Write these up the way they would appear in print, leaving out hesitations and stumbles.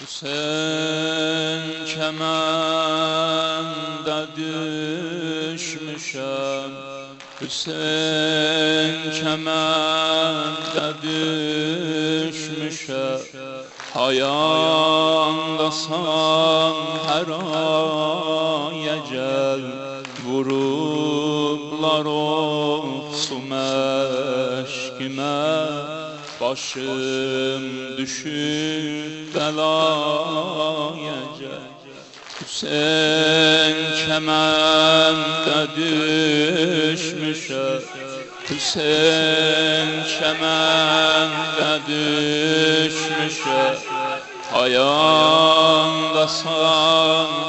Sen kemende düşmüşem, Hüseyin kemende düşmüşem. Hayandasan her aya gel, Vurublar olsun eşkime. Başım düşüp belaya gel. Hüseyin kemende düşmüşe, Hüseyin kemende düşmüşe. Hayandasan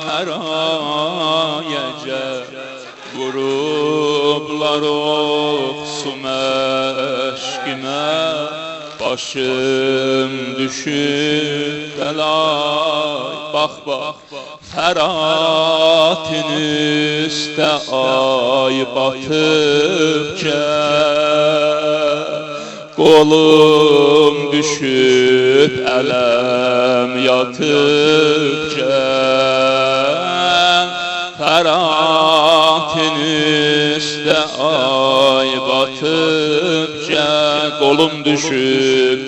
her aya gel, Vurublar olsun eşkime. Başım düşüp belay, bak bak Ferhat'ın üstte ay batıpca, Kolum düşüp elem yatıpca. Ferhat'ın üstte ay batıpca, Kolum düşüp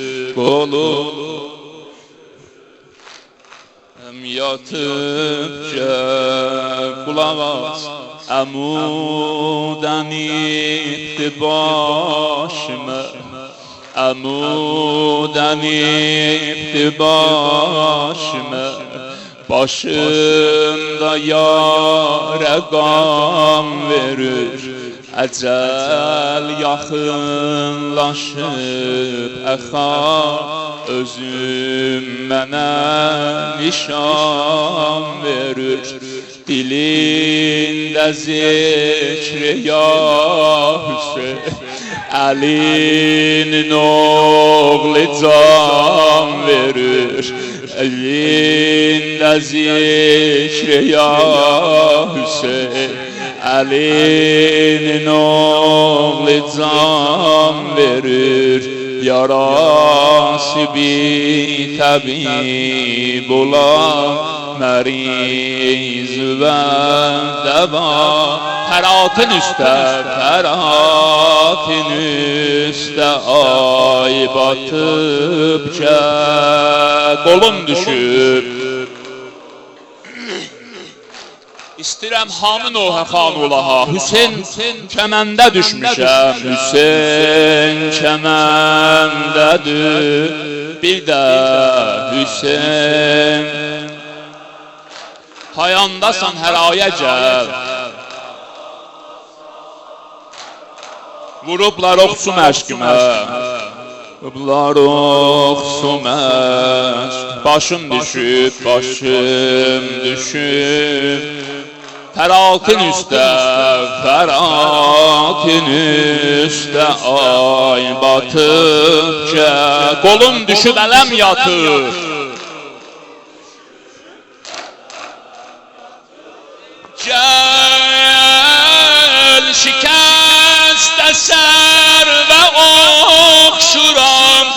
yatıpca. Kulak as, Əmudən itdi başıma, Əmudən itdi başıma. Başımda yara qam verir, Əcəl yaxınlaşıb əxar. Özüm mənə nişan verir, Dilində zikri ya Hüseyin. Əlinin oğlu can verir, Elində zikri ya Hüseyin. Əlinin oğlu can verir, Yarası bir tabib ola, Meriz ve deva. Ferhat'ın üstte ay batıpca, Kolum düşüp. İstirəm hamı Nohə xan olaha, Hüseyin kəməndə düşmüşəm, Hüseyin kəməndədir. Bir də Hüseyin, Hayandasan hər aya gəl, Vurublar oxsun əşkimə, Vurublar oxsun əşkimə. Başım düşüb, başım düşüb. Ferhat'ın üstte ay batıpca, Kolum düşüp elem yatır. Gel şikəst əsər və oxşuram,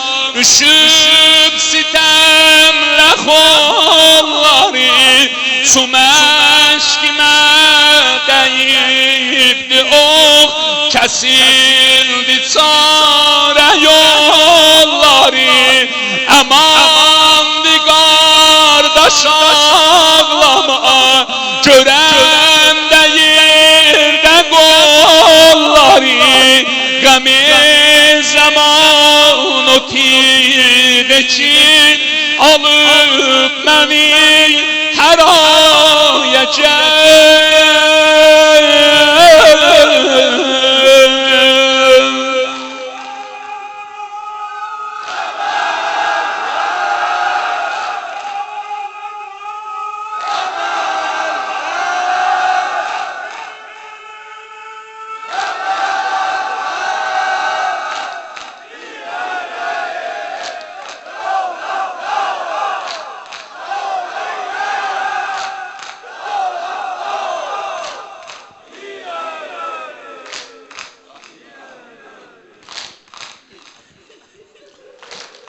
Üşüb sitemle kolları, Su məşkimə deyibdi ox, Kəsildi çarə yolları. Əmandı qardaş ağlama, Görən deyirdə qolları. Qəmi zaman o tirdə ki, Alıp məni hər aya gəl.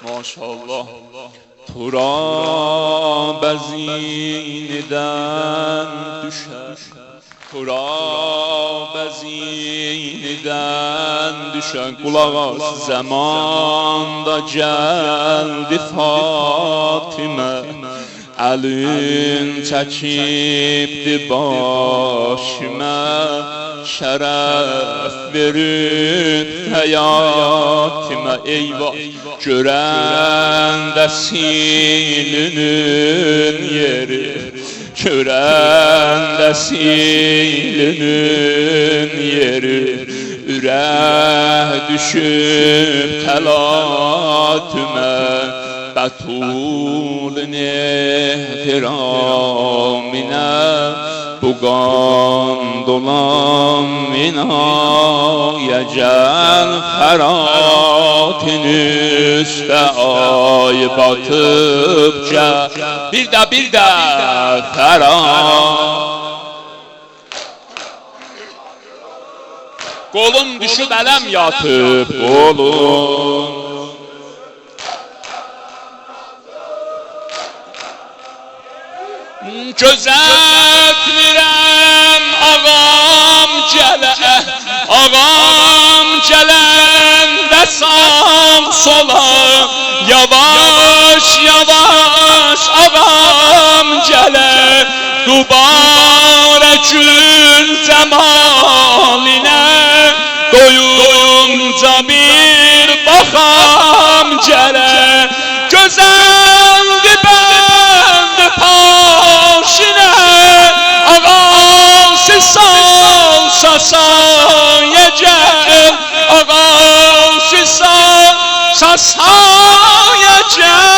Maşallah. Turab zineden düşer, turab zineden düşer. Kulak as, zamanda geldi Fatime, elin çekipdi başıma, şeref verip hayatime. Eyvah, gören de silinin yeri, gören de silinin yeri. Ürək düşüb təlatümə, Bətulun ehtiramine, bu qan dolan minaya gel. Feratin üstə ay batıp gel. Bir də Ferat. Qolum düşüb ələm yatıb, qolum gözətmirəm ağam gələ, ağam gələndə sağ sola, yavaş yavaş ağam gələ, dubarə gül cəmalinə, doyunca bir baxam gələ. Gözəldi bənd paşinə, ağası salsa saya gəl, ağası salsa saya gəl.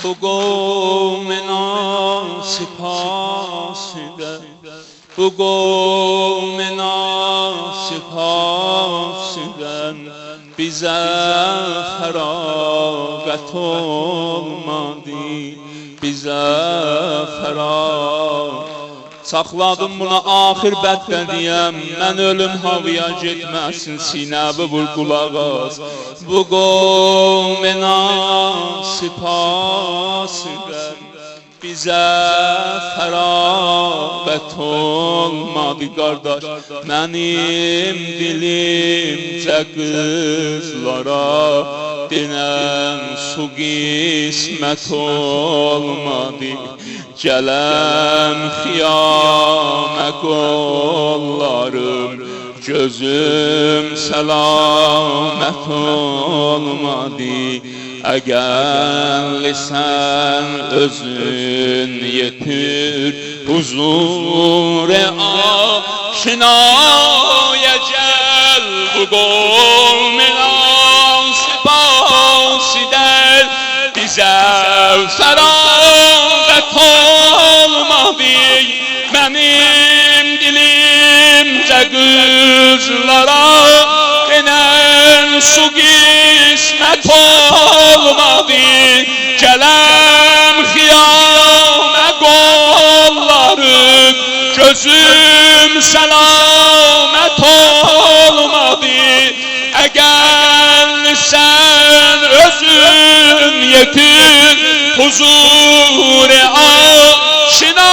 Bu qovmina sipasidən, bu qovmina sipasidən, bizə fəraqət olmadı, bizə fəraq. Saxladım buna axir bədbədiyəm, mən ölüm havaya getməsin, sinəbi vur qulaq as. Bu qovmina sipasidən, bizə fəraqət olmadı qardaş. Mənim dilimcə qızlara dinəm su qismət olmadı. Gələm xiyamə qollarım, gözüm səlamət olmadı. Əgər sən özün yetir huzur-i aşinaya gəl. Bu qovmina sipasidən, bizə fəraqət olmadı. Mənim dilimcə qızlara enən su qismət olmadı. Gələm xiyamə qollarım, gözüm səlamət olmadı. Əgər sən özün yetir huzur-i aşina